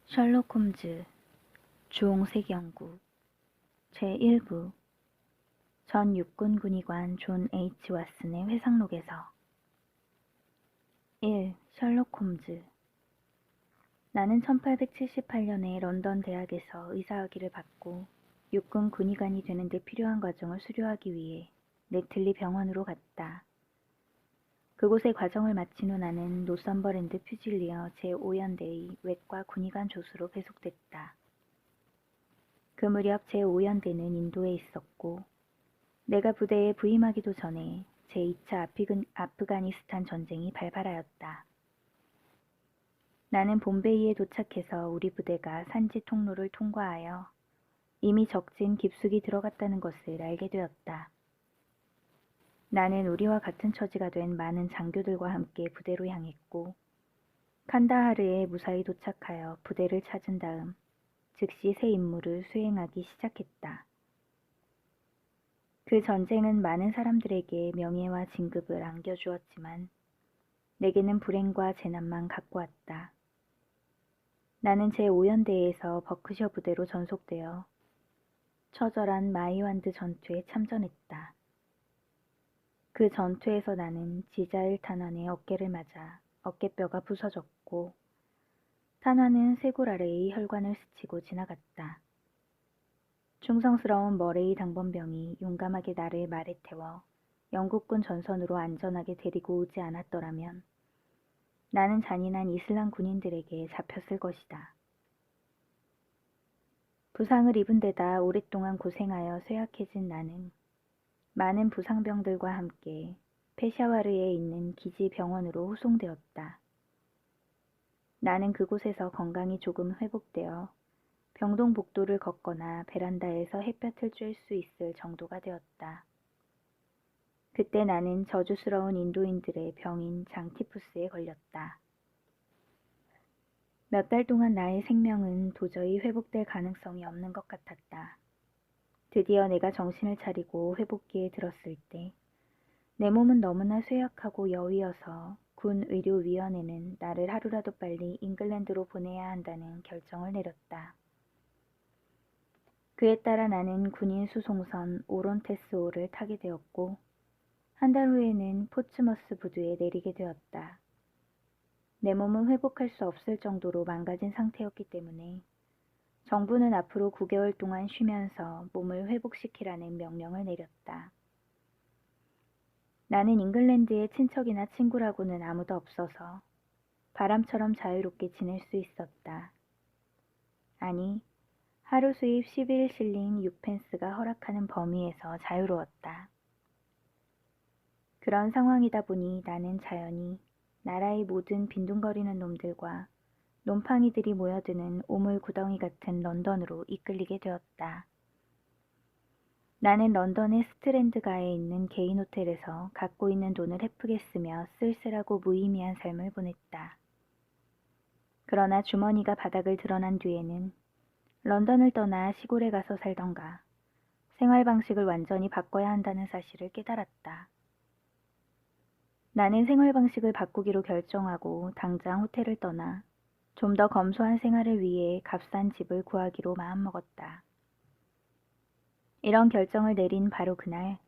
셜록 홈즈 주홍색 연구 제1부 전 육군 군의관 존 H. 왓슨의 회상록에서 1. 셜록 홈즈 나는 1878년에 런던 대학에서 의사학위를 받고 육군 군의관이 되는 데 필요한 과정을 수료하기 위해 네틀리 병원으로 갔다. 그곳의 과정을 마친 후 나는 노썸버랜드 퓨질리어 제5연대의 외과 군의관 조수로 배속됐다. 그 무렵 제5연대는 인도에 있었고 내가 부대에 부임하기도 전에 제2차 아프가니스탄 전쟁이 발발하였다. 나는 봄베이에 도착해서 우리 부대가 산지 통로를 통과하여 이미 적진 깊숙이 들어갔다는 것을 알게 되었다. 나는 우리와 같은 처지가 된 많은 장교들과 함께 부대로 향했고 칸다하르에 무사히 도착하여 부대를 찾은 다음 즉시 새 임무를 수행하기 시작했다. 그 전쟁은 많은 사람들에게 명예와 진급을 안겨주었지만 내게는 불행과 재난만 갖고 왔다. 나는 제5연대에서 버크셔 부대로 전속되어 처절한 마이완드 전투에 참전했다. 그 전투에서 나는 지자일 탄환의 어깨를 맞아 어깨뼈가 부서졌고 탄환은 쇄골 아래의 혈관을 스치고 지나갔다. 충성스러운 머레이 당번병이 용감하게 나를 말에 태워 영국군 전선으로 안전하게 데리고 오지 않았더라면 나는 잔인한 이슬람 군인들에게 잡혔을 것이다. 부상을 입은 데다 오랫동안 고생하여 쇠약해진 나는 많은 부상병들과 함께 페샤와르에 있는 기지 병원으로 후송되었다. 나는 그곳에서 건강이 조금 회복되어 병동 복도를 걷거나 베란다에서 햇볕을 쬐을 수 있을 정도가 되었다. 그때 나는 저주스러운 인도인들의 병인 장티푸스에 걸렸다. 몇 달 동안 나의 생명은 도저히 회복될 가능성이 없는 것 같았다. 드디어 내가 정신을 차리고 회복기에 들었을 때 내 몸은 너무나 쇠약하고 여위어서 군 의료위원회는 나를 하루라도 빨리 잉글랜드로 보내야 한다는 결정을 내렸다. 그에 따라 나는 군인 수송선 오론테스호를 타게 되었고 한 달 후에는 포츠머스 부두에 내리게 되었다. 내 몸은 회복할 수 없을 정도로 망가진 상태였기 때문에 정부는 앞으로 9개월 동안 쉬면서 몸을 회복시키라는 명령을 내렸다. 나는 잉글랜드에 친척이나 친구라고는 아무도 없어서 바람처럼 자유롭게 지낼 수 있었다. 아니, 하루 수입 11실링 6펜스가 허락하는 범위에서 자유로웠다. 그런 상황이다 보니 나는 자연히 나라의 모든 빈둥거리는 놈들과 놈팡이들이 모여드는 오물 구덩이 같은 런던으로 이끌리게 되었다. 나는 런던의 스트랜드가에 있는 개인 호텔에서 갖고 있는 돈을 헤프게 쓰며 쓸쓸하고 무의미한 삶을 보냈다. 그러나 주머니가 바닥을 드러난 뒤에는 런던을 떠나 시골에 가서 살던가 생활 방식을 완전히 바꿔야 한다는 사실을 깨달았다. 나는 생활 방식을 바꾸기로 결정하고 당장 호텔을 떠나 좀 더 검소한 생활을 위해 값싼 집을 구하기로 마음먹었다. 이런 결정을 내린 바로 그날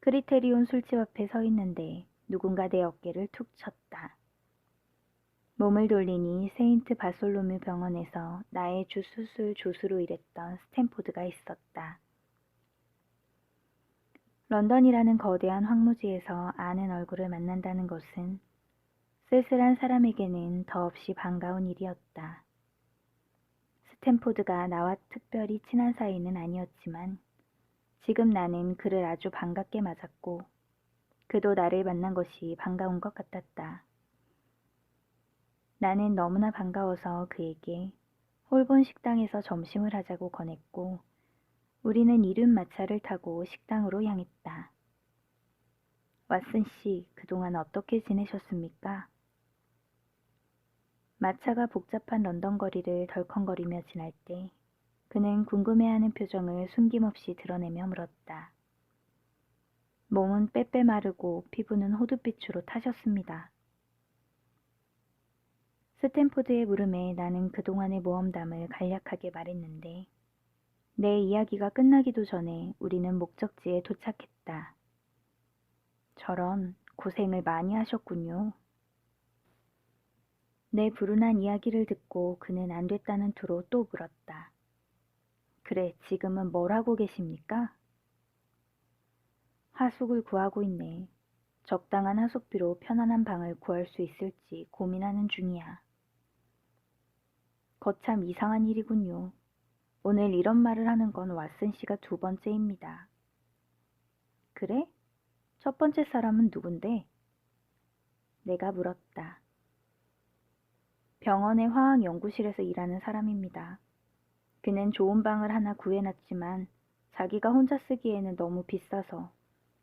크리테리온 술집 앞에 서 있는데 누군가 내 어깨를 툭 쳤다. 몸을 돌리니 세인트 바솔로뮤 병원에서 나의 주수술 조수로 일했던 스탠포드가 있었다. 런던이라는 거대한 황무지에서 아는 얼굴을 만난다는 것은 쓸쓸한 사람에게는 더없이 반가운 일이었다. 스탠포드가 나와 특별히 친한 사이는 아니었지만 지금 나는 그를 아주 반갑게 맞았고 그도 나를 만난 것이 반가운 것 같았다. 나는 너무나 반가워서 그에게 홀본 식당에서 점심을 하자고 권했고 우리는 이륜 마차를 타고 식당으로 향했다. 왓슨 씨, 그동안 어떻게 지내셨습니까? 마차가 복잡한 런던 거리를 덜컹거리며 지날 때 그는 궁금해하는 표정을 숨김없이 드러내며 물었다. 몸은 빼빼 마르고 피부는 호두빛으로 타셨습니다. 스탠포드의 물음에 나는 그동안의 모험담을 간략하게 말했는데 내 이야기가 끝나기도 전에 우리는 목적지에 도착했다. 저런 고생을 많이 하셨군요. 내 불운한 이야기를 듣고 그는 안 됐다는 투로 또 물었다. 그래, 지금은 뭘 하고 계십니까? 하숙을 구하고 있네. 적당한 하숙비로 편안한 방을 구할 수 있을지 고민하는 중이야. 거참 이상한 일이군요. 오늘 이런 말을 하는 건 왓슨 씨가 두 번째입니다. 그래? 첫 번째 사람은 누군데? 내가 물었다. 병원의 화학연구실에서 일하는 사람입니다. 그는 좋은 방을 하나 구해놨지만 자기가 혼자 쓰기에는 너무 비싸서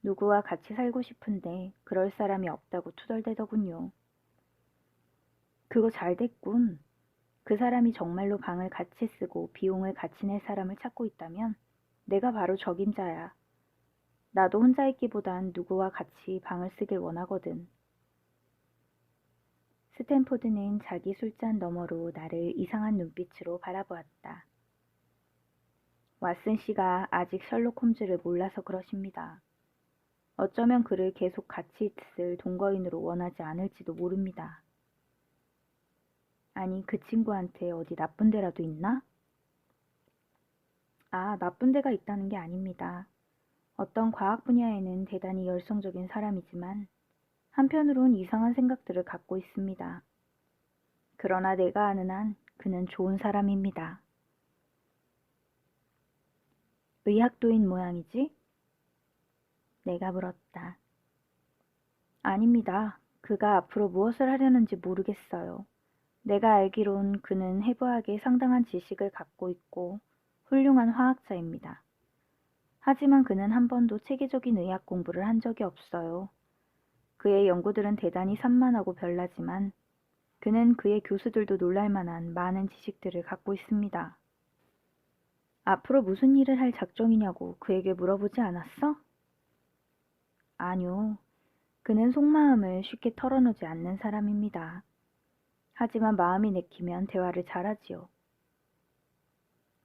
누구와 같이 살고 싶은데 그럴 사람이 없다고 투덜대더군요. 그거 잘 됐군. 그 사람이 정말로 방을 같이 쓰고 비용을 같이 낼 사람을 찾고 있다면 내가 바로 적임자야. 나도 혼자 있기보단 누구와 같이 방을 쓰길 원하거든. 스탠포드는 자기 술잔 너머로 나를 이상한 눈빛으로 바라보았다. 왓슨 씨가 아직 셜록 홈즈를 몰라서 그러십니다. 어쩌면 그를 계속 같이 있을 동거인으로 원하지 않을지도 모릅니다. 아니, 그 친구한테 어디 나쁜 데라도 있나? 아, 나쁜 데가 있다는 게 아닙니다. 어떤 과학 분야에는 대단히 열성적인 사람이지만 한편으론 이상한 생각들을 갖고 있습니다. 그러나 내가 아는 한 그는 좋은 사람입니다. 의학도인 모양이지? 내가 물었다. 아닙니다. 그가 앞으로 무엇을 하려는지 모르겠어요. 내가 알기론 그는 해부학에 상당한 지식을 갖고 있고 훌륭한 화학자입니다. 하지만 그는 한 번도 체계적인 의학 공부를 한 적이 없어요. 그의 연구들은 대단히 산만하고 별나지만 그는 그의 교수들도 놀랄 만한 많은 지식들을 갖고 있습니다. 앞으로 무슨 일을 할 작정이냐고 그에게 물어보지 않았어? 아니요. 그는 속마음을 쉽게 털어놓지 않는 사람입니다. 하지만 마음이 내키면 대화를 잘하지요.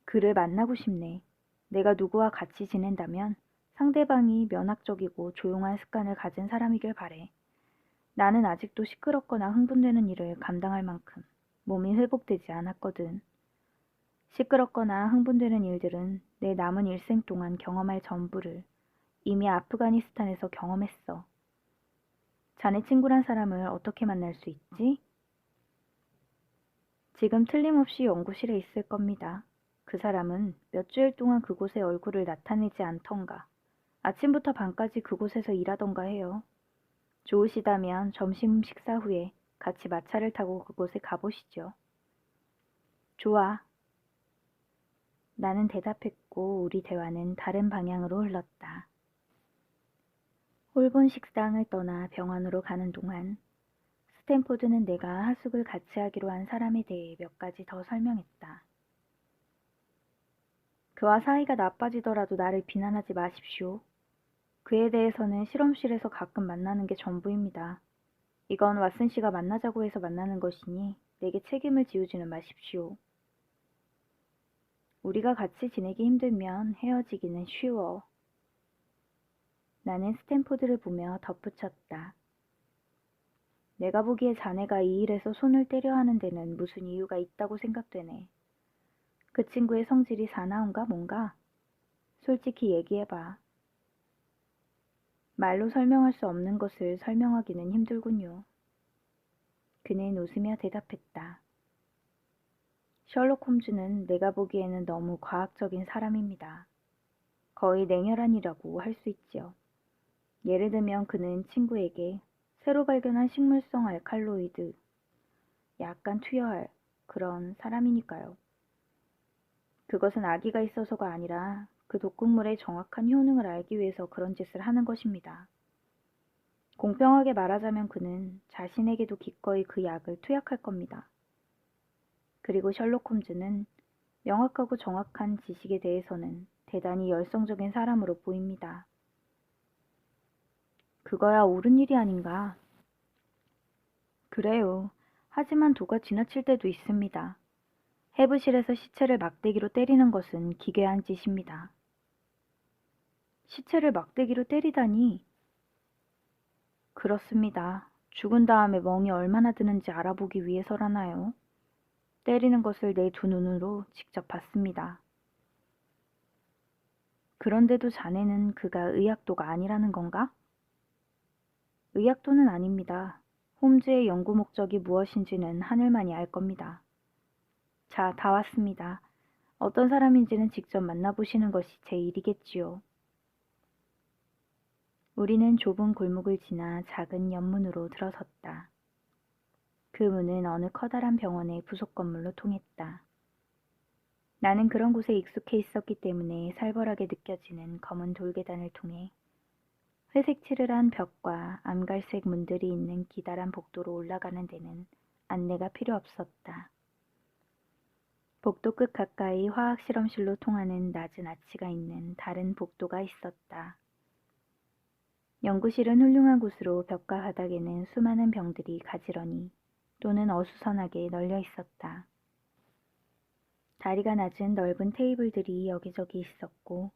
그를 만나고 싶네. 내가 누구와 같이 지낸다면 상대방이 면학적이고 조용한 습관을 가진 사람이길 바래. 나는 아직도 시끄럽거나 흥분되는 일을 감당할 만큼 몸이 회복되지 않았거든. 시끄럽거나 흥분되는 일들은 내 남은 일생 동안 경험할 전부를 이미 아프가니스탄에서 경험했어. 자네 친구란 사람을 어떻게 만날 수 있지? 지금 틀림없이 연구실에 있을 겁니다. 그 사람은 몇 주일 동안 그곳에 얼굴을 나타내지 않던가, 아침부터 밤까지 그곳에서 일하던가 해요. 좋으시다면 점심 식사 후에 같이 마차를 타고 그곳에 가보시죠. 좋아. 나는 대답했고 우리 대화는 다른 방향으로 흘렀다. 홀본 식당을 떠나 병원으로 가는 동안 스탠포드는 내가 하숙을 같이 하기로 한 사람에 대해 몇 가지 더 설명했다. 그와 사이가 나빠지더라도 나를 비난하지 마십시오. 그에 대해서는 실험실에서 가끔 만나는 게 전부입니다. 이건 왓슨 씨가 만나자고 해서 만나는 것이니 내게 책임을 지우지는 마십시오. 우리가 같이 지내기 힘들면 헤어지기는 쉬워. 나는 스탠포드를 보며 덧붙였다. 내가 보기에 자네가 이 일에서 손을 떼려 하는 데는 무슨 이유가 있다고 생각되네. 그 친구의 성질이 사나운가 뭔가? 솔직히 얘기해봐. 말로 설명할 수 없는 것을 설명하기는 힘들군요. 그는 웃으며 대답했다. 셜록 홈즈는 내가 보기에는 너무 과학적인 사람입니다. 거의 냉혈한이라고 할 수 있지요. 예를 들면 그는 친구에게 새로 발견한 식물성 알칼로이드, 약간 투여할 그런 사람이니까요. 그것은 악의가 있어서가 아니라 그 독극물의 정확한 효능을 알기 위해서 그런 짓을 하는 것입니다. 공평하게 말하자면 그는 자신에게도 기꺼이 그 약을 투약할 겁니다. 그리고 셜록 홈즈는 명확하고 정확한 지식에 대해서는 대단히 열성적인 사람으로 보입니다. 그거야 옳은 일이 아닌가. 그래요. 하지만 도가 지나칠 때도 있습니다. 해부실에서 시체를 막대기로 때리는 것은 기괴한 짓입니다. 시체를 막대기로 때리다니. 그렇습니다. 죽은 다음에 멍이 얼마나 드는지 알아보기 위해서라나요? 때리는 것을 내 두 눈으로 직접 봤습니다. 그런데도 자네는 그가 의학도가 아니라는 건가? 의학도는 아닙니다. 홈즈의 연구 목적이 무엇인지는 하늘만이 알 겁니다. 자, 다 왔습니다. 어떤 사람인지는 직접 만나보시는 것이 제 일이겠지요. 우리는 좁은 골목을 지나 작은 연문으로 들어섰다. 그 문은 어느 커다란 병원의 부속 건물로 통했다. 나는 그런 곳에 익숙해 있었기 때문에 살벌하게 느껴지는 검은 돌계단을 통해 회색 칠을 한 벽과 암갈색 문들이 있는 기다란 복도로 올라가는 데는 안내가 필요 없었다. 복도 끝 가까이 화학실험실로 통하는 낮은 아치가 있는 다른 복도가 있었다. 연구실은 훌륭한 곳으로 벽과 바닥에는 수많은 병들이 가지런히 또는 어수선하게 널려 있었다. 다리가 낮은 넓은 테이블들이 여기저기 있었고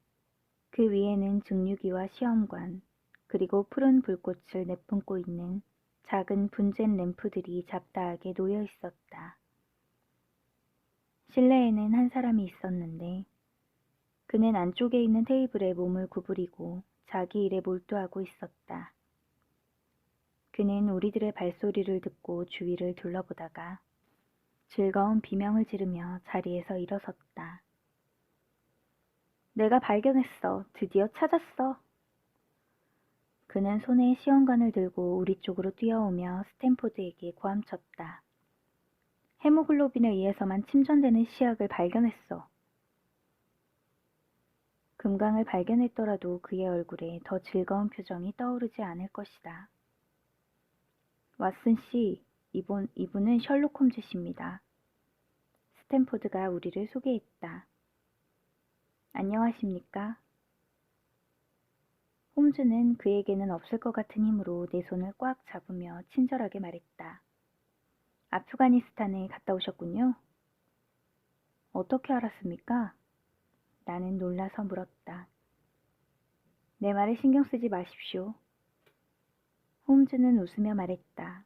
그 위에는 증류기와 시험관 그리고 푸른 불꽃을 내뿜고 있는 작은 분젠 램프들이 잡다하게 놓여 있었다. 실내에는 한 사람이 있었는데 그는 안쪽에 있는 테이블에 몸을 구부리고 자기 일에 몰두하고 있었다. 그는 우리들의 발소리를 듣고 주위를 둘러보다가 즐거운 비명을 지르며 자리에서 일어섰다. 내가 발견했어. 드디어 찾았어. 그는 손에 시험관을 들고 우리 쪽으로 뛰어오며 스탠포드에게 고함쳤다. 헤모글로빈에 의해서만 침전되는 시약을 발견했어. 금강을 발견했더라도 그의 얼굴에 더 즐거운 표정이 떠오르지 않을 것이다. 왓슨 씨, 이분은 셜록 홈즈십니다. 스탠포드가 우리를 소개했다. 안녕하십니까? 홈즈는 그에게는 없을 것 같은 힘으로 내 손을 꽉 잡으며 친절하게 말했다. 아프가니스탄에 갔다 오셨군요. 어떻게 알았습니까? 나는 놀라서 물었다. 내 말에 신경 쓰지 마십시오. 홈즈는 웃으며 말했다.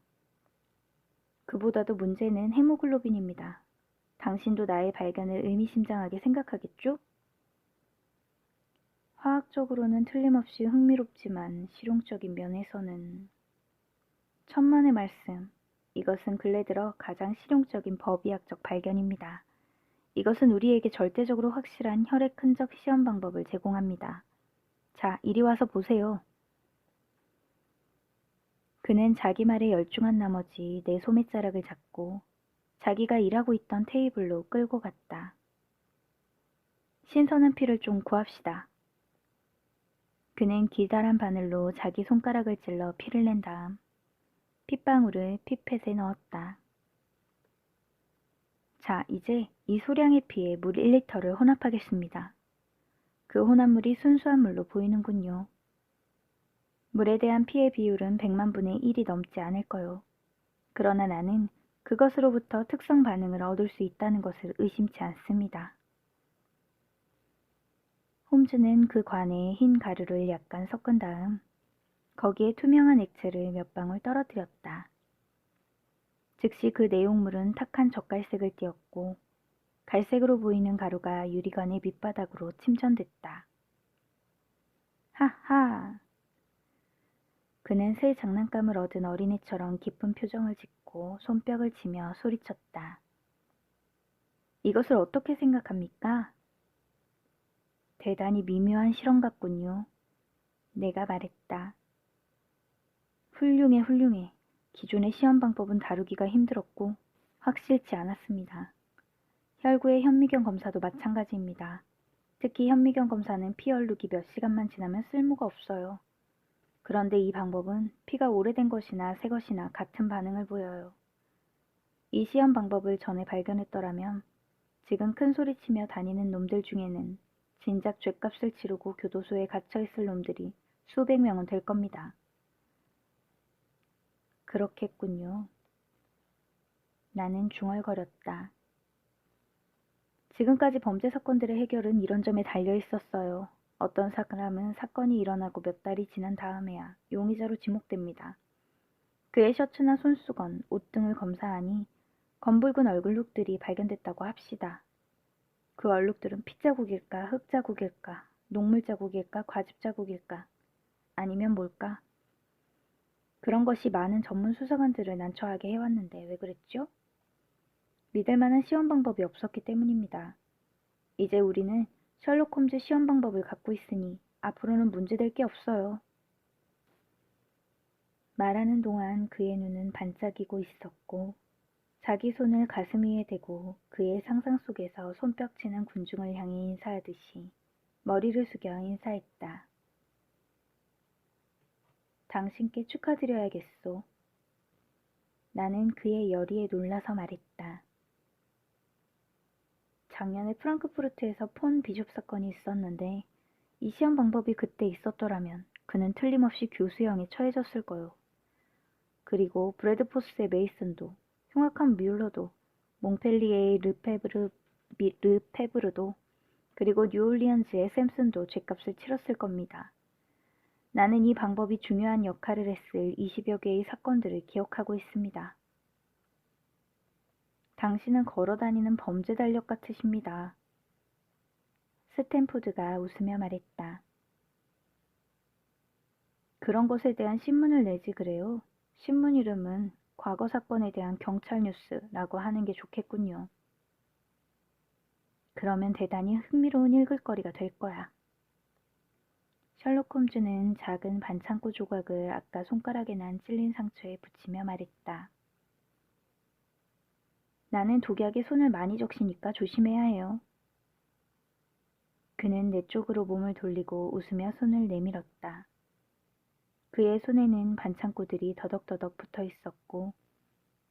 그보다도 문제는 헤모글로빈입니다. 당신도 나의 발견을 의미심장하게 생각하겠죠? 화학적으로는 틀림없이 흥미롭지만 실용적인 면에서는 천만의 말씀. 이것은 근래 들어 가장 실용적인 법의학적 발견입니다. 이것은 우리에게 절대적으로 확실한 혈액 흔적 시험 방법을 제공합니다. 자, 이리 와서 보세요. 그는 자기 말에 열중한 나머지 내 소매자락을 잡고 자기가 일하고 있던 테이블로 끌고 갔다. 신선한 피를 좀 구합시다. 그는 기다란 바늘로 자기 손가락을 찔러 피를 낸 다음 핏방울을 피펫에 넣었다. 자, 이제 이 소량의 피에 물 1리터를 혼합하겠습니다. 그 혼합물이 순수한 물로 보이는군요. 물에 대한 피의 비율은 100만 분의 1이 넘지 않을 거요. 그러나 나는 그것으로부터 특성 반응을 얻을 수 있다는 것을 의심치 않습니다. 홈즈는 그 관에 흰 가루를 약간 섞은 다음 거기에 투명한 액체를 몇 방울 떨어뜨렸다. 즉시 그 내용물은 탁한 젓갈색을 띠었고 갈색으로 보이는 가루가 유리관의 밑바닥으로 침전됐다. 하하! 그는 새 장난감을 얻은 어린애처럼 기쁜 표정을 짓고 손뼉을 치며 소리쳤다. 이것을 어떻게 생각합니까? 대단히 미묘한 실험 같군요. 내가 말했다. 훌륭해, 훌륭해. 기존의 시험 방법은 다루기가 힘들었고 확실치 않았습니다. 혈구의 현미경 검사도 마찬가지입니다. 특히 현미경 검사는 피 얼룩이 몇 시간만 지나면 쓸모가 없어요. 그런데 이 방법은 피가 오래된 것이나 새 것이나 같은 반응을 보여요. 이 시험 방법을 전에 발견했더라면 지금 큰 소리치며 다니는 놈들 중에는 진작 죗값을 치르고 교도소에 갇혀있을 놈들이 수백 명은 될 겁니다. 그렇겠군요. 나는 중얼거렸다. 지금까지 범죄 사건들의 해결은 이런 점에 달려 있었어요. 어떤 사람은 사건이 일어나고 몇 달이 지난 다음에야 용의자로 지목됩니다. 그의 셔츠나 손수건, 옷 등을 검사하니 검붉은 얼룩들이 발견됐다고 합시다. 그 얼룩들은 핏자국일까, 흙자국일까, 녹물자국일까, 과즙자국일까, 아니면 뭘까? 그런 것이 많은 전문 수사관들을 난처하게 해왔는데 왜 그랬죠? 믿을 만한 시험 방법이 없었기 때문입니다. 이제 우리는 셜록 홈즈 시험 방법을 갖고 있으니 앞으로는 문제될 게 없어요. 말하는 동안 그의 눈은 반짝이고 있었고 자기 손을 가슴 위에 대고 그의 상상 속에서 손뼉치는 군중을 향해 인사하듯이 머리를 숙여 인사했다. 당신께 축하드려야겠소. 나는 그의 열의에 놀라서 말했다. 작년에 프랑크푸르트에서 폰 비숍 사건이 있었는데 이 시험 방법이 그때 있었더라면 그는 틀림없이 교수형에 처해졌을 거요. 그리고 브래드포스의 메이슨도, 흉악한 뮬러도, 몽펠리에의 르페브르도, 그리고 뉴올리언즈의 샘슨도 죗값을 치렀을 겁니다. 나는 이 방법이 중요한 역할을 했을 20여 개의 사건들을 기억하고 있습니다. 당신은 걸어다니는 범죄 달력 같으십니다. 스탠포드가 웃으며 말했다. 그런 것에 대한 신문을 내지 그래요. 신문 이름은 과거 사건에 대한 경찰 뉴스라고 하는 게 좋겠군요. 그러면 대단히 흥미로운 읽을거리가 될 거야. 셜록 홈즈는 작은 반창고 조각을 아까 손가락에 난 찔린 상처에 붙이며 말했다. 나는 독약에 손을 많이 적시니까 조심해야 해요. 그는 내 쪽으로 몸을 돌리고 웃으며 손을 내밀었다. 그의 손에는 반창고들이 더덕더덕 붙어 있었고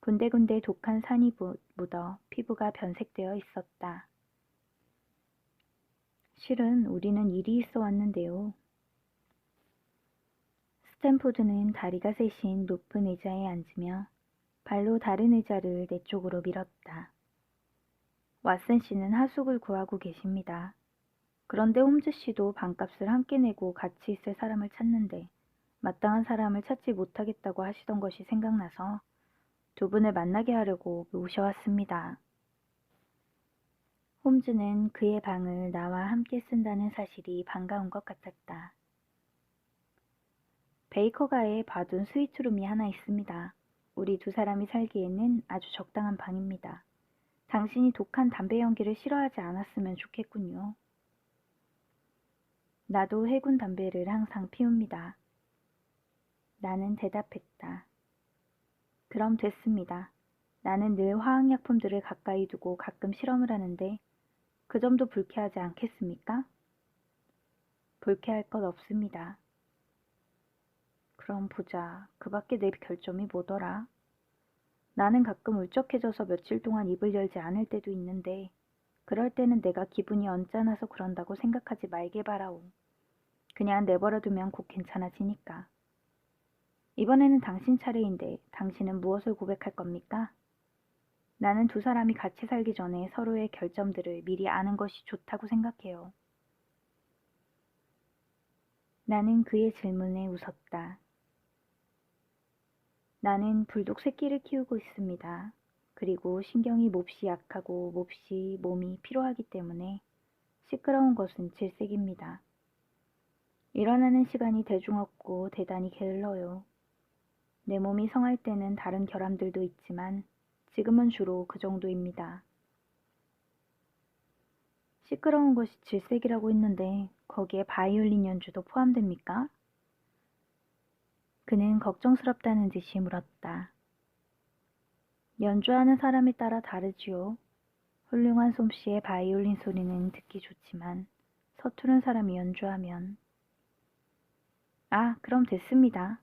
군데군데 독한 산이 묻어 피부가 변색되어 있었다. 실은 우리는 일이 있어 왔는데요. 스탠포드는 다리가 셋인 높은 의자에 앉으며 발로 다른 의자를 내 쪽으로 밀었다. 왓슨 씨는 하숙을 구하고 계십니다. 그런데 홈즈 씨도 방값을 함께 내고 같이 있을 사람을 찾는데 마땅한 사람을 찾지 못하겠다고 하시던 것이 생각나서 두 분을 만나게 하려고 모셔왔습니다. 홈즈는 그의 방을 나와 함께 쓴다는 사실이 반가운 것 같았다. 베이커가에 봐둔 스위트룸이 하나 있습니다. 우리 두 사람이 살기에는 아주 적당한 방입니다. 당신이 독한 담배 연기를 싫어하지 않았으면 좋겠군요. 나도 해군 담배를 항상 피웁니다. 나는 대답했다. 그럼 됐습니다. 나는 늘 화학약품들을 가까이 두고 가끔 실험을 하는데 그 점도 불쾌하지 않겠습니까? 불쾌할 것 없습니다. 그럼 보자. 그 밖에 내 결점이 뭐더라? 나는 가끔 울적해져서 며칠 동안 입을 열지 않을 때도 있는데 그럴 때는 내가 기분이 언짢아서 그런다고 생각하지 말게 바라오. 그냥 내버려두면 곧 괜찮아지니까. 이번에는 당신 차례인데 당신은 무엇을 고백할 겁니까? 나는 두 사람이 같이 살기 전에 서로의 결점들을 미리 아는 것이 좋다고 생각해요. 나는 그의 질문에 웃었다. 나는 불독 새끼를 키우고 있습니다. 그리고 신경이 몹시 약하고 몹시 몸이 피로하기 때문에 시끄러운 것은 질색입니다. 일어나는 시간이 대중 없고 대단히 게을러요. 내 몸이 성할 때는 다른 결함들도 있지만 지금은 주로 그 정도입니다. 시끄러운 것이 질색이라고 했는데 거기에 바이올린 연주도 포함됩니까? 그는 걱정스럽다는 듯이 물었다. 연주하는 사람에 따라 다르지요. 훌륭한 솜씨의 바이올린 소리는 듣기 좋지만 서투른 사람이 연주하면 아, 그럼 됐습니다.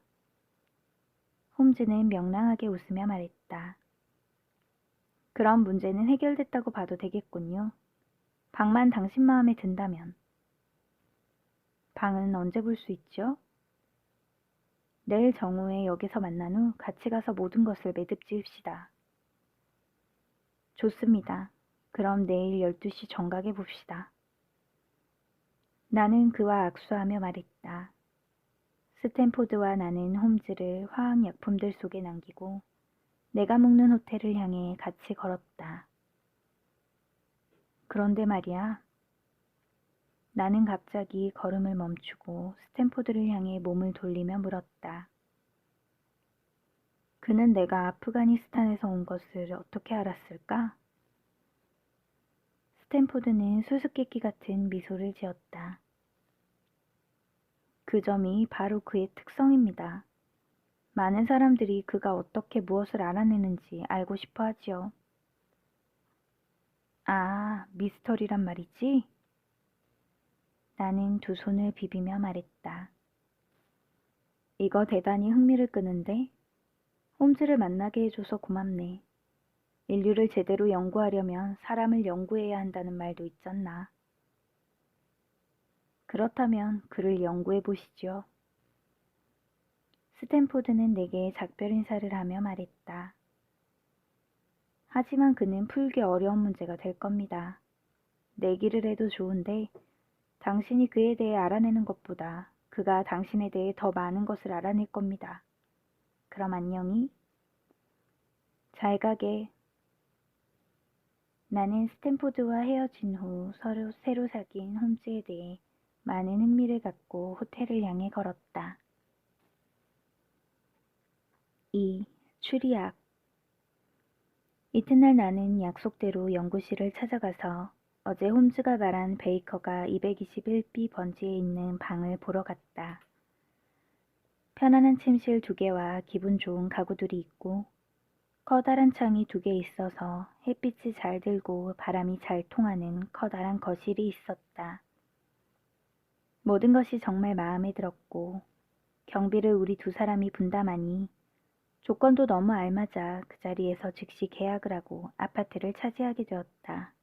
홈즈는 명랑하게 웃으며 말했다. 그럼 문제는 해결됐다고 봐도 되겠군요. 방만 당신 마음에 든다면. 방은 언제 볼 수 있죠? 내일 정오에 역에서 만난 후 같이 가서 모든 것을 매듭 지읍시다. 좋습니다. 그럼 내일 12시 정각에 봅시다. 나는 그와 악수하며 말했다. 스탠포드와 나는 홈즈를 화학약품들 속에 남기고 내가 묵는 호텔을 향해 같이 걸었다. 그런데 말이야. 나는 갑자기 걸음을 멈추고 스탠포드를 향해 몸을 돌리며 물었다. 그는 내가 아프가니스탄에서 온 것을 어떻게 알았을까? 스탠포드는 수수께끼 같은 미소를 지었다. 그 점이 바로 그의 특성입니다. 많은 사람들이 그가 어떻게 무엇을 알아내는지 알고 싶어 하지요. 아, 미스터리란 말이지? 나는 두 손을 비비며 말했다. 이거 대단히 흥미를 끄는데? 홈즈를 만나게 해줘서 고맙네. 인류를 제대로 연구하려면 사람을 연구해야 한다는 말도 있잖나. 그렇다면 그를 연구해 보시죠. 스탠포드는 내게 작별 인사를 하며 말했다. 하지만 그는 풀기 어려운 문제가 될 겁니다. 내기를 해도 좋은데 당신이 그에 대해 알아내는 것보다 그가 당신에 대해 더 많은 것을 알아낼 겁니다. 그럼 안녕히. 잘 가게. 나는 스탠포드와 헤어진 후 서로 새로 사귄 홈즈에 대해 많은 흥미를 갖고 호텔을 향해 걸었다. 2. 추리학. 이튿날 나는 약속대로 연구실을 찾아가서 어제 홈즈가 말한 베이커가 221B 번지에 있는 방을 보러 갔다. 편안한 침실 2개와 기분 좋은 가구들이 있고 커다란 창이 2개 있어서 햇빛이 잘 들고 바람이 잘 통하는 커다란 거실이 있었다. 모든 것이 정말 마음에 들었고 경비를 우리 2사람이 분담하니 조건도 너무 알맞아 그 자리에서 즉시 계약을 하고 아파트를 차지하게 되었다.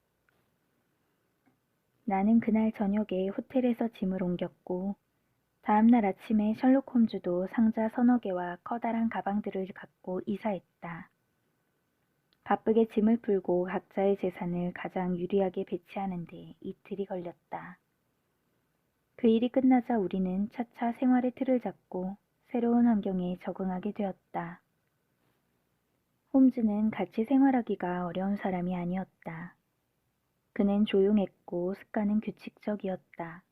나는 그날 저녁에 호텔에서 짐을 옮겼고 다음날 아침에 셜록 홈즈도 상자 서너 개와 커다란 가방들을 갖고 이사했다. 바쁘게 짐을 풀고 각자의 재산을 가장 유리하게 배치하는 데 이틀이 걸렸다. 그 일이 끝나자 우리는 차차 생활의 틀을 잡고 새로운 환경에 적응하게 되었다. 홈즈는 같이 생활하기가 어려운 사람이 아니었다. 그는 조용했고 습관은 규칙적이었다.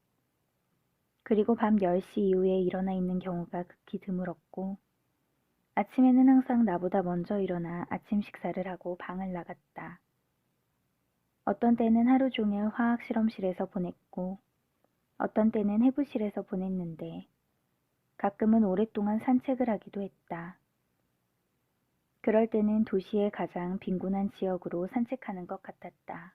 그리고 밤 10시 이후에 일어나 있는 경우가 극히 드물었고 아침에는 항상 나보다 먼저 일어나 아침 식사를 하고 방을 나갔다. 어떤 때는 하루 종일 화학 실험실에서 보냈고 어떤 때는 해부실에서 보냈는데 가끔은 오랫동안 산책을 하기도 했다. 그럴 때는 도시의 가장 빈곤한 지역으로 산책하는 것 같았다.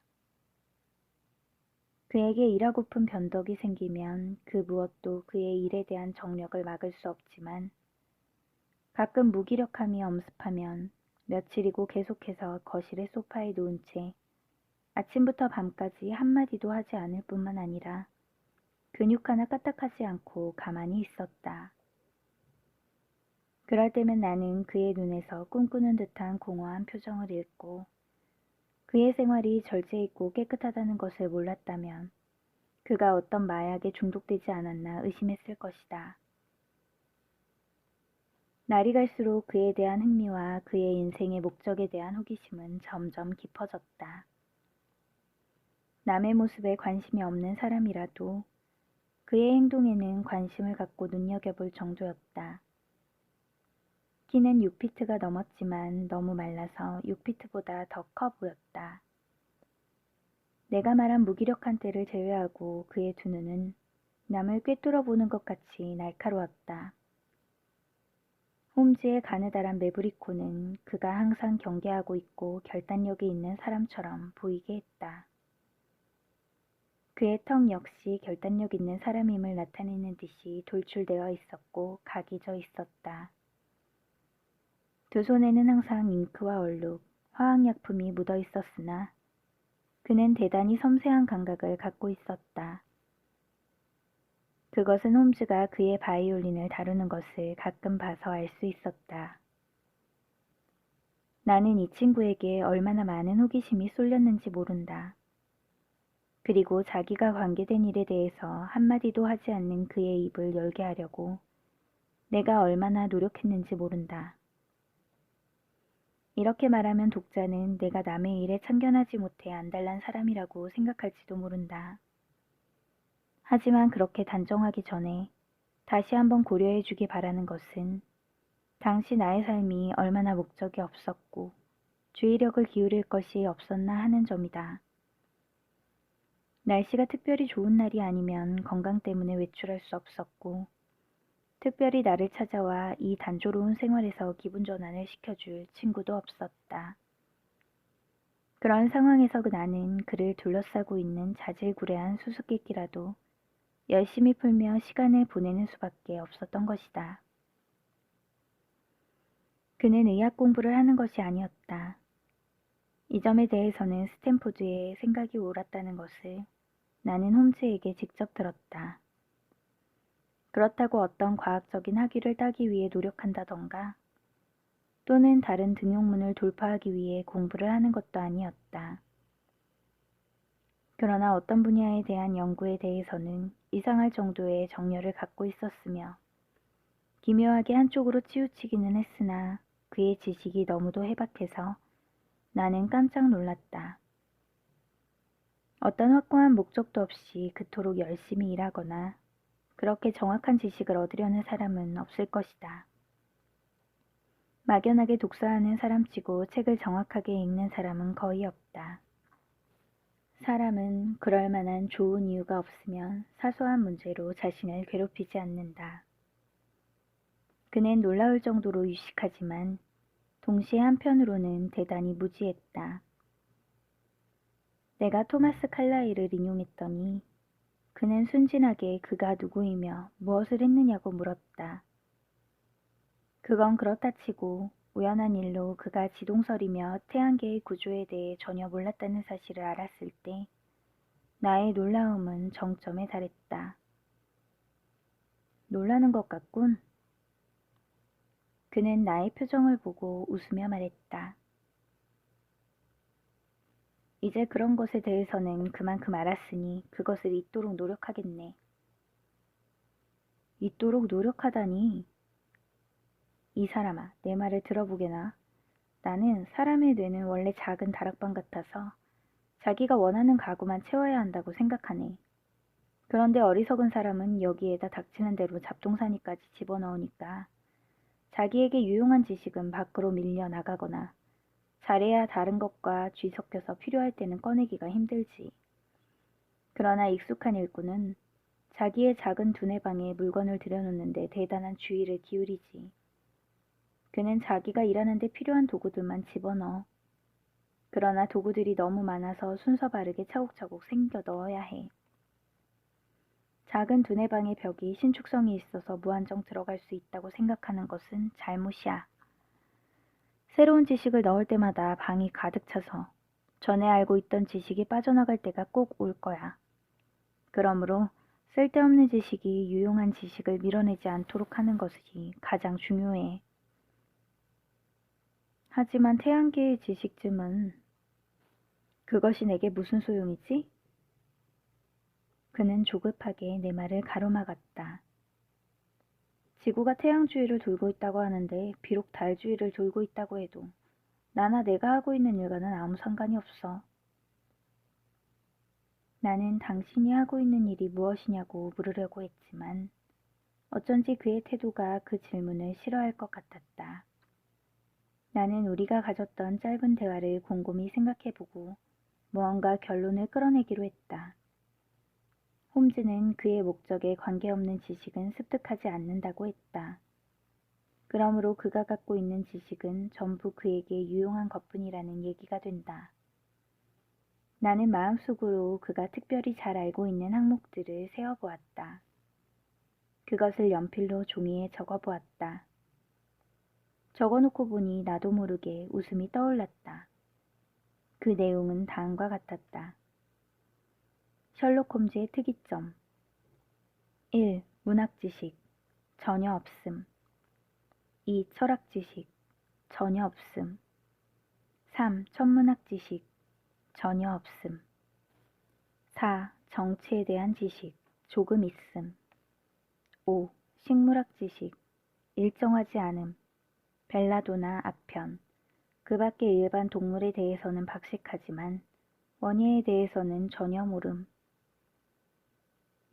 그에게 일하고픈 변덕이 생기면 그 무엇도 그의 일에 대한 정력을 막을 수 없지만 가끔 무기력함이 엄습하면 며칠이고 계속해서 거실의 소파에 누운 채 아침부터 밤까지 한마디도 하지 않을 뿐만 아니라 근육 하나 까딱하지 않고 가만히 있었다. 그럴 때면 나는 그의 눈에서 꿈꾸는 듯한 공허한 표정을 읽고 그의 생활이 절제있고 깨끗하다는 것을 몰랐다면 그가 어떤 마약에 중독되지 않았나 의심했을 것이다. 날이 갈수록 그에 대한 흥미와 그의 인생의 목적에 대한 호기심은 점점 깊어졌다. 남의 모습에 관심이 없는 사람이라도 그의 행동에는 관심을 갖고 눈여겨볼 정도였다. 키는 6피트가 넘었지만 너무 말라서 6피트보다 더 커 보였다. 내가 말한 무기력한 때를 제외하고 그의 두 눈은 남을 꿰뚫어 보는 것 같이 날카로웠다. 홈즈의 가느다란 매부리 코는 그가 항상 경계하고 있고 결단력이 있는 사람처럼 보이게 했다. 그의 턱 역시 결단력 있는 사람임을 나타내는 듯이 돌출되어 있었고 각이 져 있었다. 두 손에는 항상 잉크와 얼룩, 화학약품이 묻어 있었으나 그는 대단히 섬세한 감각을 갖고 있었다. 그것은 홈즈가 그의 바이올린을 다루는 것을 가끔 봐서 알 수 있었다. 나는 이 친구에게 얼마나 많은 호기심이 쏠렸는지 모른다. 그리고 자기가 관계된 일에 대해서 한마디도 하지 않는 그의 입을 열게 하려고 내가 얼마나 노력했는지 모른다. 이렇게 말하면 독자는 내가 남의 일에 참견하지 못해 안달난 사람이라고 생각할지도 모른다. 하지만 그렇게 단정하기 전에 다시 한번 고려해 주기 바라는 것은 당시 나의 삶이 얼마나 목적이 없었고 주의력을 기울일 것이 없었나 하는 점이다. 날씨가 특별히 좋은 날이 아니면 건강 때문에 외출할 수 없었고 특별히 나를 찾아와 이 단조로운 생활에서 기분 전환을 시켜줄 친구도 없었다. 그런 상황에서 나는 그를 둘러싸고 있는 자질구레한 수수께끼라도 열심히 풀며 시간을 보내는 수밖에 없었던 것이다. 그는 의학 공부를 하는 것이 아니었다. 이 점에 대해서는 스탠포드에 생각이 옳았다는 것을 나는 홈즈에게 직접 들었다. 그렇다고 어떤 과학적인 학위를 따기 위해 노력한다던가 또는 다른 등용문을 돌파하기 위해 공부를 하는 것도 아니었다. 그러나 어떤 분야에 대한 연구에 대해서는 이상할 정도의 정열을 갖고 있었으며 기묘하게 한쪽으로 치우치기는 했으나 그의 지식이 너무도 해박해서 나는 깜짝 놀랐다. 어떤 확고한 목적도 없이 그토록 열심히 일하거나 그렇게 정확한 지식을 얻으려는 사람은 없을 것이다. 막연하게 독서하는 사람치고 책을 정확하게 읽는 사람은 거의 없다. 사람은 그럴 만한 좋은 이유가 없으면 사소한 문제로 자신을 괴롭히지 않는다. 그는 놀라울 정도로 유식하지만 동시에 한편으로는 대단히 무지했다. 내가 토마스 칼라일을 인용했더니 그는 순진하게 그가 누구이며 무엇을 했느냐고 물었다. 그건 그렇다 치고 우연한 일로 그가 지동설이며 태양계의 구조에 대해 전혀 몰랐다는 사실을 알았을 때 나의 놀라움은 정점에 달했다. 놀라는 것 같군. 그는 나의 표정을 보고 웃으며 말했다. 이제 그런 것에 대해서는 그만큼 알았으니 그것을 잊도록 노력하겠네. 잊도록 노력하다니. 이 사람아, 내 말을 들어보게나. 나는 사람의 뇌는 원래 작은 다락방 같아서 자기가 원하는 가구만 채워야 한다고 생각하네. 그런데 어리석은 사람은 여기에다 닥치는 대로 잡동사니까지 집어넣으니까 자기에게 유용한 지식은 밖으로 밀려 나가거나 잘해야 다른 것과 쥐섞여서 필요할 때는 꺼내기가 힘들지. 그러나 익숙한 일꾼은 자기의 작은 두뇌방에 물건을 들여놓는데 대단한 주의를 기울이지. 그는 자기가 일하는데 필요한 도구들만 집어넣어. 그러나 도구들이 너무 많아서 순서 바르게 차곡차곡 생겨 넣어야 해. 작은 두뇌방의 벽이 신축성이 있어서 무한정 들어갈 수 있다고 생각하는 것은 잘못이야. 새로운 지식을 넣을 때마다 방이 가득 차서 전에 알고 있던 지식이 빠져나갈 때가 꼭 올 거야. 그러므로 쓸데없는 지식이 유용한 지식을 밀어내지 않도록 하는 것이 가장 중요해. 하지만 태양계의 지식쯤은 그것이 내게 무슨 소용이지? 그는 조급하게 내 말을 가로막았다. 지구가 태양 주위를 돌고 있다고 하는데 비록 달 주위를 돌고 있다고 해도 나나 내가 하고 있는 일과는 아무 상관이 없어. 나는 당신이 하고 있는 일이 무엇이냐고 물으려고 했지만 어쩐지 그의 태도가 그 질문을 싫어할 것 같았다. 나는 우리가 가졌던 짧은 대화를 곰곰이 생각해보고 무언가 결론을 끌어내기로 했다. 홈즈는 그의 목적에 관계없는 지식은 습득하지 않는다고 했다. 그러므로 그가 갖고 있는 지식은 전부 그에게 유용한 것뿐이라는 얘기가 된다. 나는 마음속으로 그가 특별히 잘 알고 있는 항목들을 세어보았다. 그것을 연필로 종이에 적어보았다. 적어놓고 보니 나도 모르게 웃음이 떠올랐다. 그 내용은 다음과 같았다. 셜록 홈즈의 특이점 1. 문학 지식 전혀 없음. 2. 철학 지식 전혀 없음. 3. 천문학 지식 전혀 없음. 4. 정치에 대한 지식 조금 있음. 5. 식물학 지식 일정하지 않음. 벨라도나 아편. 그 밖의 일반 동물에 대해서는 박식하지만 원예에 대해서는 전혀 모름.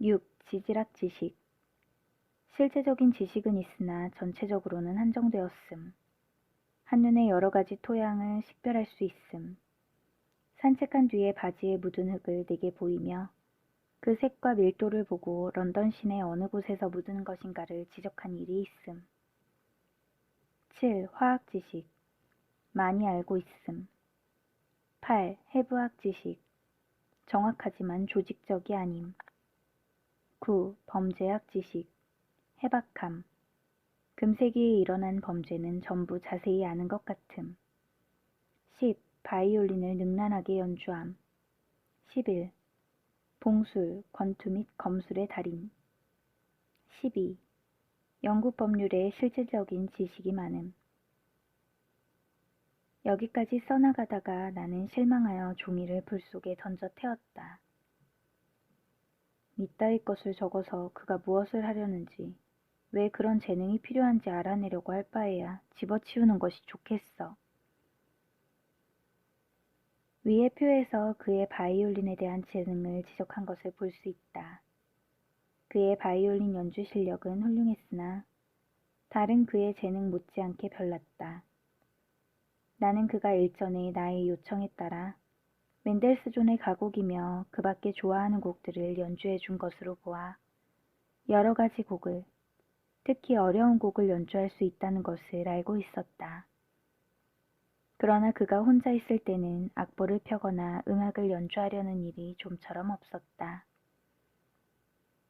6. 지질학 지식 실제적인 지식은 있으나 전체적으로는 한정되었음. 한눈에 여러 가지 토양을 식별할 수 있음. 산책한 뒤에 바지에 묻은 흙을 내게 보이며 그 색과 밀도를 보고 런던 시내 어느 곳에서 묻은 것인가를 지적한 일이 있음. 7. 화학 지식 많이 알고 있음. 8. 해부학 지식 정확하지만 조직적이 아님. 9. 범죄학 지식 해박함. 금세기에 일어난 범죄는 전부 자세히 아는 것 같음. 10. 바이올린을 능란하게 연주함. 11. 봉술, 권투 및 검술의 달인. 12. 영국 법률에 실질적인 지식이 많음. 여기까지 써나가다가 나는 실망하여 종이를 불 속에 던져 태웠다. 이따위 것을 적어서 그가 무엇을 하려는지, 왜 그런 재능이 필요한지 알아내려고 할 바에야 집어치우는 것이 좋겠어. 위의 표에서 그의 바이올린에 대한 재능을 지적한 것을 볼 수 있다. 그의 바이올린 연주 실력은 훌륭했으나 다른 그의 재능 못지않게 별났다. 나는 그가 일전에 나의 요청에 따라 맨델스존의 가곡이며 그 밖에 좋아하는 곡들을 연주해 준 것으로 보아 여러 가지 곡을, 특히 어려운 곡을 연주할 수 있다는 것을 알고 있었다. 그러나 그가 혼자 있을 때는 악보를 펴거나 음악을 연주하려는 일이 좀처럼 없었다.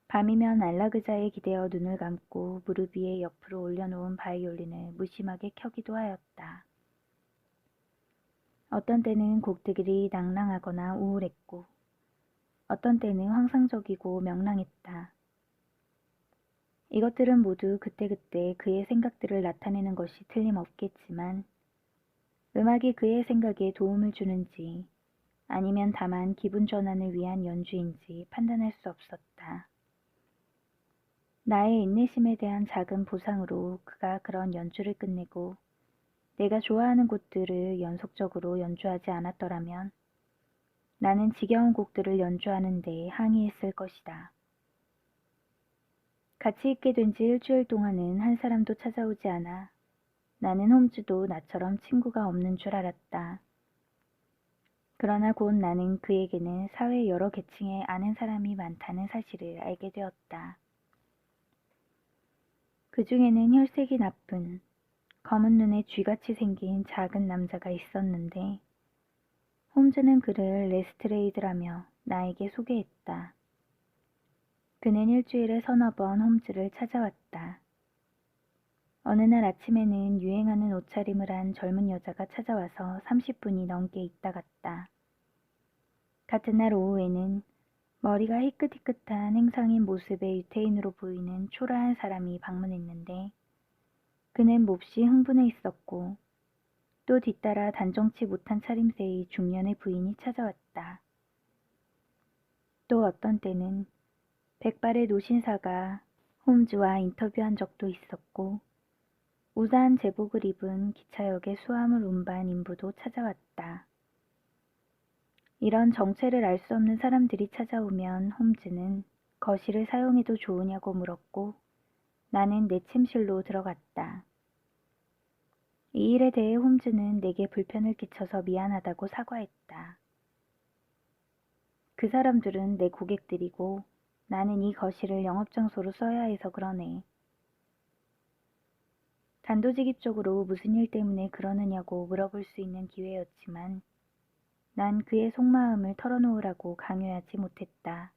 밤이면 안락의자에 기대어 눈을 감고 무릎 위에 옆으로 올려놓은 바이올린을 무심하게 켜기도 하였다. 어떤 때는 곡들이 낭랑하거나 우울했고, 어떤 때는 환상적이고 명랑했다. 이것들은 모두 그때그때 그의 생각들을 나타내는 것이 틀림없겠지만, 음악이 그의 생각에 도움을 주는지 아니면 다만 기분 전환을 위한 연주인지 판단할 수 없었다. 나의 인내심에 대한 작은 보상으로 그가 그런 연주를 끝내고 내가 좋아하는 곡들을 연속적으로 연주하지 않았더라면 나는 지겨운 곡들을 연주하는 데 항의했을 것이다. 같이 있게 된 지 일주일 동안은 한 사람도 찾아오지 않아 나는 홈즈도 나처럼 친구가 없는 줄 알았다. 그러나 곧 나는 그에게는 사회 여러 계층에 아는 사람이 많다는 사실을 알게 되었다. 그 중에는 혈색이 나쁜, 검은 눈에 쥐같이 생긴 작은 남자가 있었는데 홈즈는 그를 레스트레이드라며 나에게 소개했다. 그는 일주일에 서너 번 홈즈를 찾아왔다. 어느 날 아침에는 유행하는 옷차림을 한 젊은 여자가 찾아와서 30분이 넘게 있다 갔다. 같은 날 오후에는 머리가 희끗희끗한 행상인 모습의 유태인으로 보이는 초라한 사람이 방문했는데 그는 몹시 흥분해 있었고 또 뒤따라 단정치 못한 차림새의 중년의 부인이 찾아왔다. 또 어떤 때는 백발의 노신사가 홈즈와 인터뷰한 적도 있었고 우사한 제복을 입은 기차역의 수화물 운반 인부도 찾아왔다. 이런 정체를 알 수 없는 사람들이 찾아오면 홈즈는 거실을 사용해도 좋으냐고 물었고 나는 내 침실로 들어갔다. 이 일에 대해 홈즈는 내게 불편을 끼쳐서 미안하다고 사과했다. 그 사람들은 내 고객들이고 나는 이 거실을 영업장소로 써야 해서 그러네. 단도직입적으로 무슨 일 때문에 그러느냐고 물어볼 수 있는 기회였지만 난 그의 속마음을 털어놓으라고 강요하지 못했다.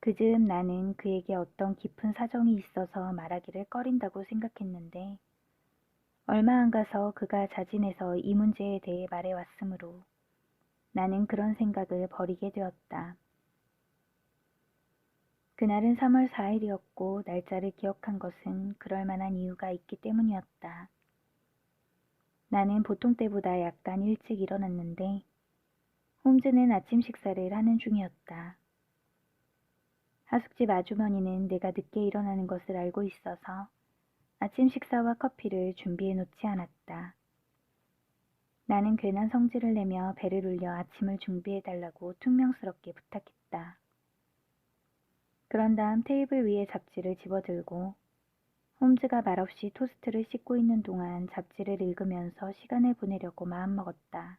그즈음 나는 그에게 어떤 깊은 사정이 있어서 말하기를 꺼린다고 생각했는데 얼마 안 가서 그가 자진해서 이 문제에 대해 말해왔으므로 나는 그런 생각을 버리게 되었다. 그날은 3월 4일이었고 날짜를 기억한 것은 그럴 만한 이유가 있기 때문이었다. 나는 보통 때보다 약간 일찍 일어났는데 홈즈는 아침 식사를 하는 중이었다. 하숙집 아주머니는 내가 늦게 일어나는 것을 알고 있어서 아침 식사와 커피를 준비해 놓지 않았다. 나는 괜한 성질을 내며 배를 울려 아침을 준비해달라고 퉁명스럽게 부탁했다. 그런 다음 테이블 위에 잡지를 집어들고 홈즈가 말없이 토스트를 씻고 있는 동안 잡지를 읽으면서 시간을 보내려고 마음먹었다.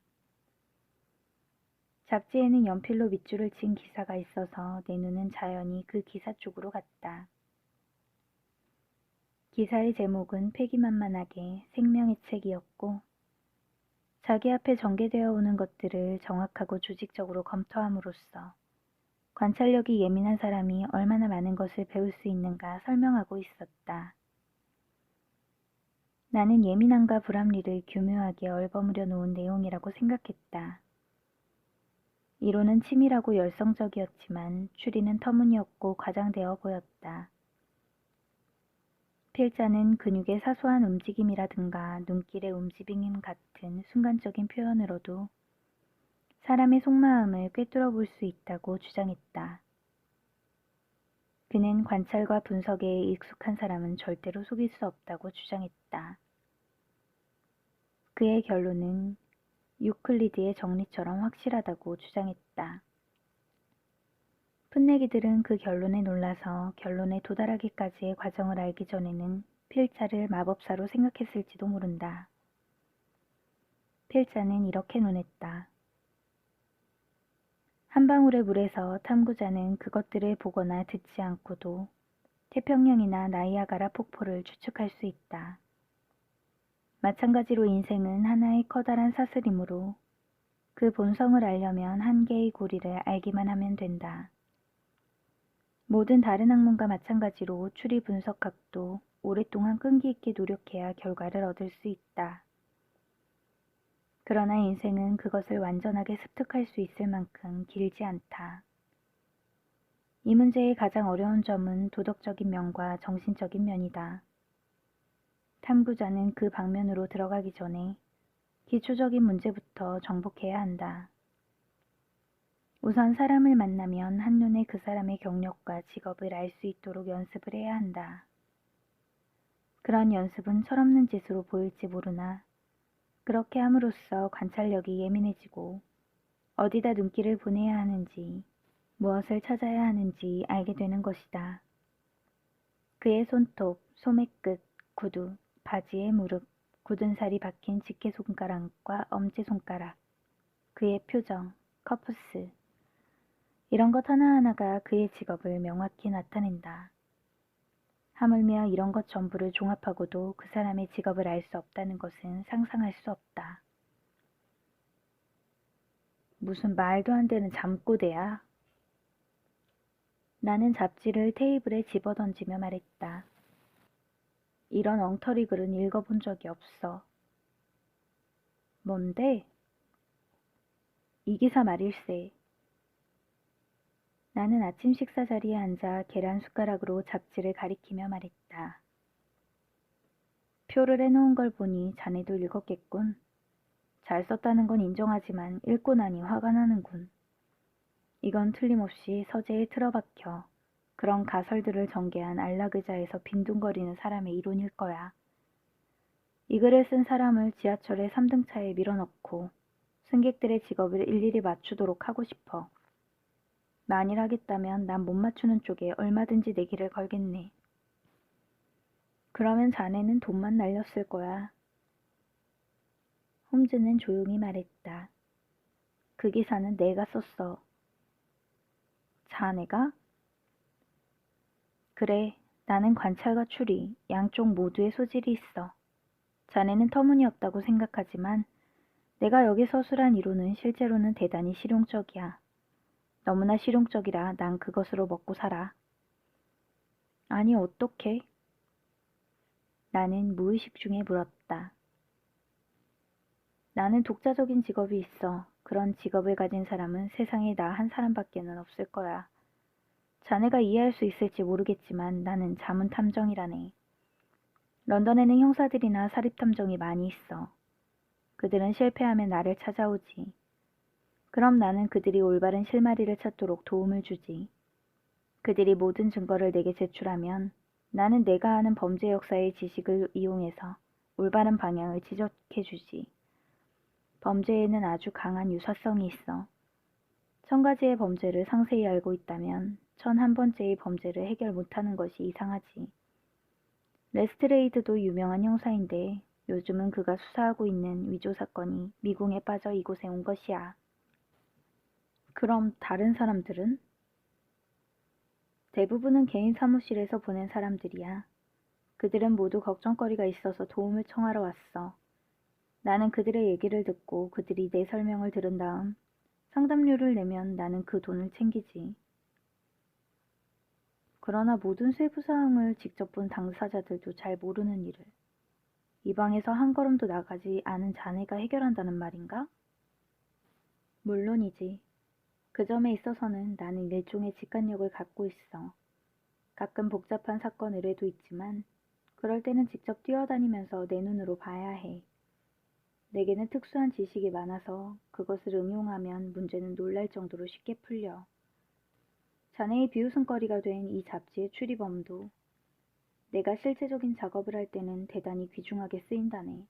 잡지에는 연필로 밑줄을 친 기사가 있어서 내 눈은 자연히 그 기사 쪽으로 갔다. 기사의 제목은 패기만만하게 생명의 책이었고 자기 앞에 전개되어 오는 것들을 정확하고 조직적으로 검토함으로써 관찰력이 예민한 사람이 얼마나 많은 것을 배울 수 있는가 설명하고 있었다. 나는 예민함과 불합리를 교묘하게 얼버무려 놓은 내용이라고 생각했다. 이론은 치밀하고 열성적이었지만 추리는 터무니없고 과장되어 보였다. 필자는 근육의 사소한 움직임이라든가 눈길의 움직임 같은 순간적인 표현으로도 사람의 속마음을 꿰뚫어 볼 수 있다고 주장했다. 그는 관찰과 분석에 익숙한 사람은 절대로 속일 수 없다고 주장했다. 그의 결론은 유클리드의 정리처럼 확실하다고 주장했다. 풋내기들은 그 결론에 놀라서 결론에 도달하기까지의 과정을 알기 전에는 필자를 마법사로 생각했을지도 모른다. 필자는 이렇게 논했다. 한 방울의 물에서 탐구자는 그것들을 보거나 듣지 않고도 태평양이나 나이아가라 폭포를 추측할 수 있다. 마찬가지로 인생은 하나의 커다란 사슬이므로 그 본성을 알려면 한 개의 고리를 알기만 하면 된다. 모든 다른 학문과 마찬가지로 추리 분석학도 오랫동안 끈기 있게 노력해야 결과를 얻을 수 있다. 그러나 인생은 그것을 완전하게 습득할 수 있을 만큼 길지 않다. 이 문제의 가장 어려운 점은 도덕적인 면과 정신적인 면이다. 탐구자는 그 방면으로 들어가기 전에 기초적인 문제부터 정복해야 한다. 우선 사람을 만나면 한눈에 그 사람의 경력과 직업을 알 수 있도록 연습을 해야 한다. 그런 연습은 철없는 짓으로 보일지 모르나 그렇게 함으로써 관찰력이 예민해지고 어디다 눈길을 보내야 하는지 무엇을 찾아야 하는지 알게 되는 것이다. 그의 손톱, 소매끝, 구두, 바지의 무릎, 굳은 살이 박힌 집게손가락과 엄지손가락, 그의 표정, 커프스, 이런 것 하나하나가 그의 직업을 명확히 나타낸다. 하물며 이런 것 전부를 종합하고도 그 사람의 직업을 알 수 없다는 것은 상상할 수 없다. 무슨 말도 안 되는 잠꼬대야. 나는 잡지를 테이블에 집어던지며 말했다. 이런 엉터리 글은 읽어본 적이 없어. 뭔데? 이 기사 말일세. 나는 아침 식사 자리에 앉아 계란 숟가락으로 잡지를 가리키며 말했다. 표를 해놓은 걸 보니 자네도 읽었겠군. 잘 썼다는 건 인정하지만 읽고 나니 화가 나는군. 이건 틀림없이 서재에 틀어박혀 그런 가설들을 전개한 안락의자에서 빈둥거리는 사람의 이론일 거야. 이 글을 쓴 사람을 지하철의 3등차에 밀어넣고 승객들의 직업을 일일이 맞추도록 하고 싶어. 만일 하겠다면 난 못 맞추는 쪽에 얼마든지 내기를 걸겠네. 그러면 자네는 돈만 날렸을 거야. 홈즈는 조용히 말했다. 그 기사는 내가 썼어. 자네가? 그래, 나는 관찰과 추리, 양쪽 모두의 소질이 있어. 자네는 터무니없다고 생각하지만 내가 여기 서술한 이론은 실제로는 대단히 실용적이야. 너무나 실용적이라 난 그것으로 먹고 살아. 아니, 어떡해? 나는 무의식 중에 물었다. 나는 독자적인 직업이 있어. 그런 직업을 가진 사람은 세상에 나 한 사람밖에는 없을 거야. 자네가 이해할 수 있을지 모르겠지만 나는 자문탐정이라네. 런던에는 형사들이나 사립탐정이 많이 있어. 그들은 실패하면 나를 찾아오지. 그럼 나는 그들이 올바른 실마리를 찾도록 도움을 주지. 그들이 모든 증거를 내게 제출하면 나는 내가 아는 범죄 역사의 지식을 이용해서 올바른 방향을 지적해주지. 범죄에는 아주 강한 유사성이 있어. 1000가지의 범죄를 상세히 알고 있다면 1001번째의 범죄를 해결 못하는 것이 이상하지. 레스트레이드도 유명한 형사인데 요즘은 그가 수사하고 있는 위조 사건이 미궁에 빠져 이곳에 온 것이야. 그럼 다른 사람들은? 대부분은 개인 사무실에서 보낸 사람들이야. 그들은 모두 걱정거리가 있어서 도움을 청하러 왔어. 나는 그들의 얘기를 듣고 그들이 내 설명을 들은 다음 상담료를 내면 나는 그 돈을 챙기지. 그러나 모든 세부 사항을 직접 본 당사자들도 잘 모르는 일을 이 방에서 한 걸음도 나가지 않은 자네가 해결한다는 말인가? 물론이지. 그 점에 있어서는 나는 일종의 직관력을 갖고 있어. 가끔 복잡한 사건 의뢰도 있지만 그럴 때는 직접 뛰어다니면서 내 눈으로 봐야 해. 내게는 특수한 지식이 많아서 그것을 응용하면 문제는 놀랄 정도로 쉽게 풀려. 자네의 비웃음거리가 된 이 잡지의 출입범도 내가 실제적인 작업을 할 때는 대단히 귀중하게 쓰인다네.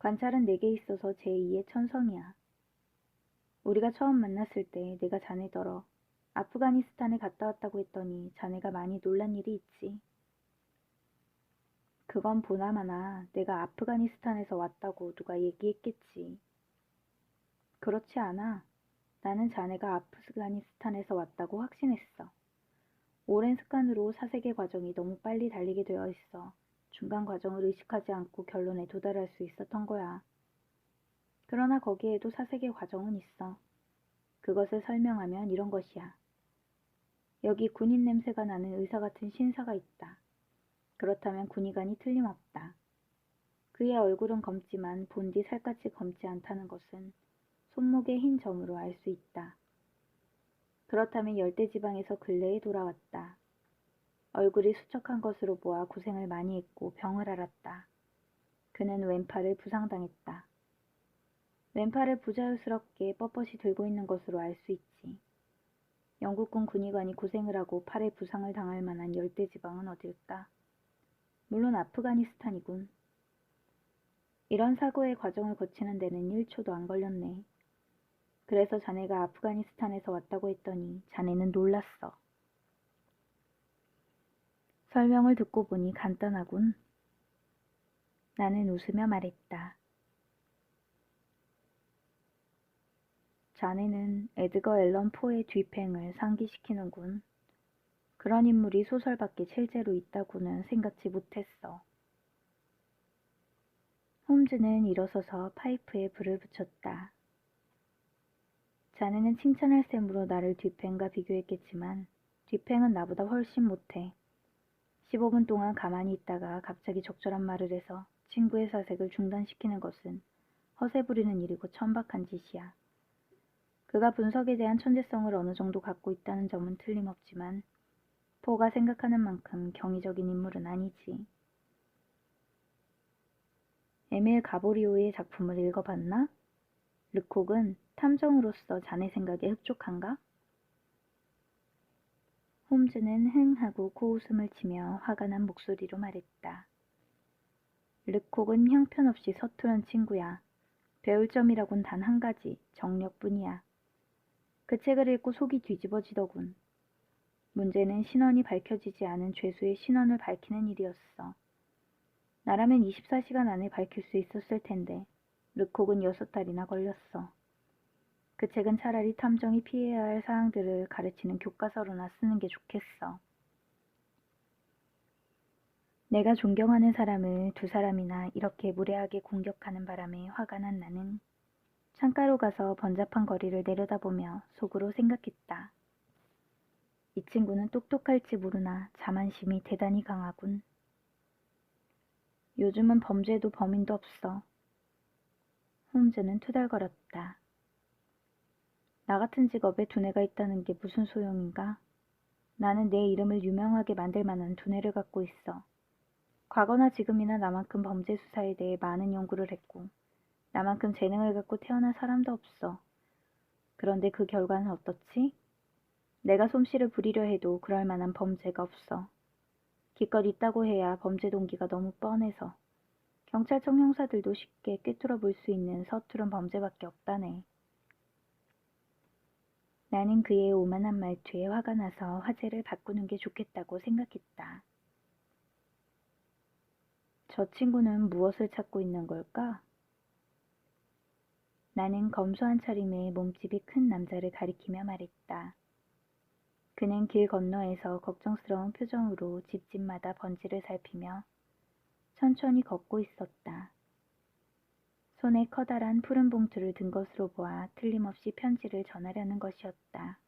관찰은 내게 있어서 제2의 천성이야. 우리가 처음 만났을 때 내가 자네더러 아프가니스탄에 갔다 왔다고 했더니 자네가 많이 놀란 일이 있지. 그건 보나마나 내가 아프가니스탄에서 왔다고 누가 얘기했겠지. 그렇지 않아. 나는 자네가 아프가니스탄에서 왔다고 확신했어. 오랜 습관으로 사색의 과정이 너무 빨리 달리게 되어 있어 중간 과정을 의식하지 않고 결론에 도달할 수 있었던 거야. 그러나 거기에도 사색의 과정은 있어. 그것을 설명하면 이런 것이야. 여기 군인 냄새가 나는 의사 같은 신사가 있다. 그렇다면 군의관이 틀림없다. 그의 얼굴은 검지만 본디 살갗이 검지 않다는 것은 손목의 흰 점으로 알 수 있다. 그렇다면 열대지방에서 근래에 돌아왔다. 얼굴이 수척한 것으로 보아 고생을 많이 했고 병을 앓았다. 그는 왼팔을 부상당했다. 왼팔을 부자연스럽게 뻣뻣이 들고 있는 것으로 알 수 있지. 영국군 군의관이 고생을 하고 팔에 부상을 당할 만한 열대지방은 어딜까? 물론 아프가니스탄이군. 이런 사고의 과정을 거치는 데는 1초도 안 걸렸네. 그래서 자네가 아프가니스탄에서 왔다고 했더니 자네는 놀랐어. 설명을 듣고 보니 간단하군. 나는 웃으며 말했다. 자네는 에드거 앨런 포의 뒤팽을 상기시키는군. 그런 인물이 소설 밖에 실제로 있다고는 생각지 못했어. 홈즈는 일어서서 파이프에 불을 붙였다. 자네는 칭찬할 셈으로 나를 뒤팽과 비교했겠지만 뒤팽은 나보다 훨씬 못해. 15분 동안 가만히 있다가 갑자기 적절한 말을 해서 친구의 사색을 중단시키는 것은 허세 부리는 일이고 천박한 짓이야. 그가 분석에 대한 천재성을 어느 정도 갖고 있다는 점은 틀림없지만 포가 생각하는 만큼 경이적인 인물은 아니지. 에밀 가보리오의 작품을 읽어봤나? 르콕은 탐정으로서 자네 생각에 흡족한가? 홈즈는 흥 하고 코웃음을 치며 화가 난 목소리로 말했다. 르콕은 형편없이 서투른 친구야. 배울 점이라곤 단 한 가지, 정력뿐이야. 그 책을 읽고 속이 뒤집어지더군. 문제는 신원이 밝혀지지 않은 죄수의 신원을 밝히는 일이었어. 나라면 24시간 안에 밝힐 수 있었을 텐데 르콕은 6달이나 걸렸어. 그 책은 차라리 탐정이 피해야 할 사항들을 가르치는 교과서로나 쓰는 게 좋겠어. 내가 존경하는 사람을 두 사람이나 이렇게 무례하게 공격하는 바람에 화가 난 나는 창가로 가서 번잡한 거리를 내려다보며 속으로 생각했다. 이 친구는 똑똑할지 모르나 자만심이 대단히 강하군. 요즘은 범죄도 범인도 없어. 홈즈는 투덜거렸다. 나 같은 직업에 두뇌가 있다는 게 무슨 소용인가? 나는 내 이름을 유명하게 만들 만한 두뇌를 갖고 있어. 과거나 지금이나 나만큼 범죄 수사에 대해 많은 연구를 했고 나만큼 재능을 갖고 태어난 사람도 없어. 그런데 그 결과는 어떻지? 내가 솜씨를 부리려 해도 그럴 만한 범죄가 없어. 기껏 있다고 해야 범죄 동기가 너무 뻔해서. 경찰청 형사들도 쉽게 꿰뚫어 볼 수 있는 서투른 범죄밖에 없다네. 나는 그의 오만한 말투에 화가 나서 화제를 바꾸는 게 좋겠다고 생각했다. 저 친구는 무엇을 찾고 있는 걸까? 나는 검소한 차림의 몸집이 큰 남자를 가리키며 말했다. 그는 길 건너에서 걱정스러운 표정으로 집집마다 번지를 살피며 천천히 걷고 있었다. 손에 커다란 푸른 봉투를 든 것으로 보아 틀림없이 편지를 전하려는 것이었다.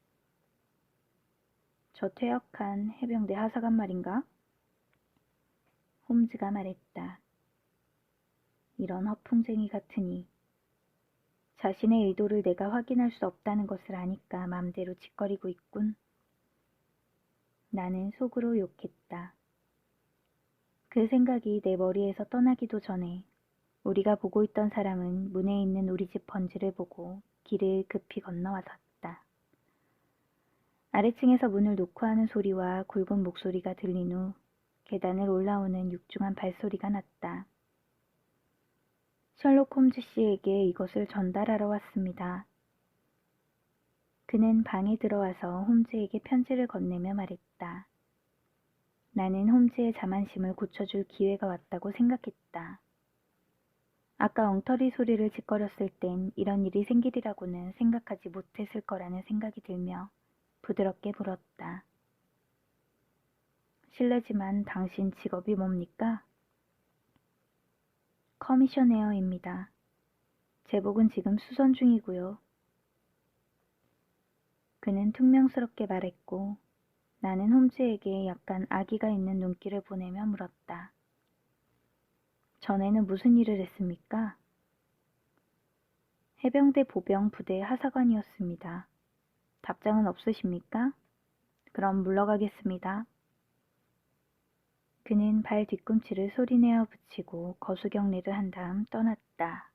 저 퇴역한 해병대 하사관 말인가? 홈즈가 말했다. 이런 허풍쟁이 같으니. 자신의 의도를 내가 확인할 수 없다는 것을 아니까 맘대로 짓거리고 있군. 나는 속으로 욕했다. 그 생각이 내 머리에서 떠나기도 전에 우리가 보고 있던 사람은 문에 있는 우리 집 번지를 보고 길을 급히 건너와섰다. 아래층에서 문을 놓고 하는 소리와 굵은 목소리가 들린 후 계단을 올라오는 육중한 발소리가 났다. 셜록 홈즈 씨에게 이것을 전달하러 왔습니다. 그는 방에 들어와서 홈즈에게 편지를 건네며 말했다. 나는 홈즈의 자만심을 고쳐줄 기회가 왔다고 생각했다. 아까 엉터리 소리를 짓거렸을 땐 이런 일이 생기리라고는 생각하지 못했을 거라는 생각이 들며 부드럽게 물었다. 실례지만 당신 직업이 뭡니까? 커미셔네어입니다. 제복은 지금 수선 중이고요. 그는 퉁명스럽게 말했고 나는 홈즈에게 약간 악의가 있는 눈길을 보내며 물었다. 전에는 무슨 일을 했습니까? 해병대 보병 부대 하사관이었습니다. 답장은 없으십니까? 그럼 물러가겠습니다. 그는 발 뒤꿈치를 소리내어 붙이고 거수경례를 한 다음 떠났다.